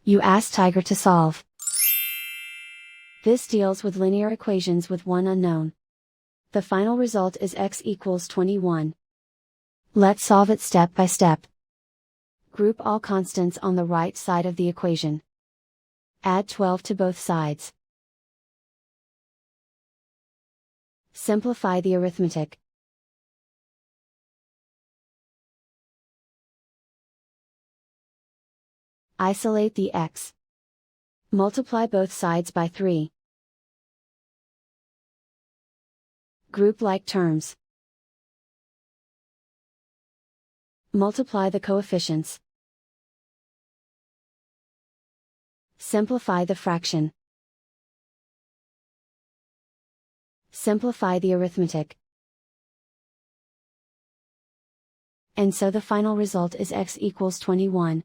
You ask Tiger to solve. This deals with linear equations with one unknown. The final result is x equals 21. Let's solve it step by step. Group all constants on the right side of the equation. Add 12 to both sides. Simplify the arithmetic. Isolate the x. Multiply both sides by 3. Group like terms. Multiply the coefficients. Simplify the fraction. Simplify the arithmetic. And so the final result is x equals 21.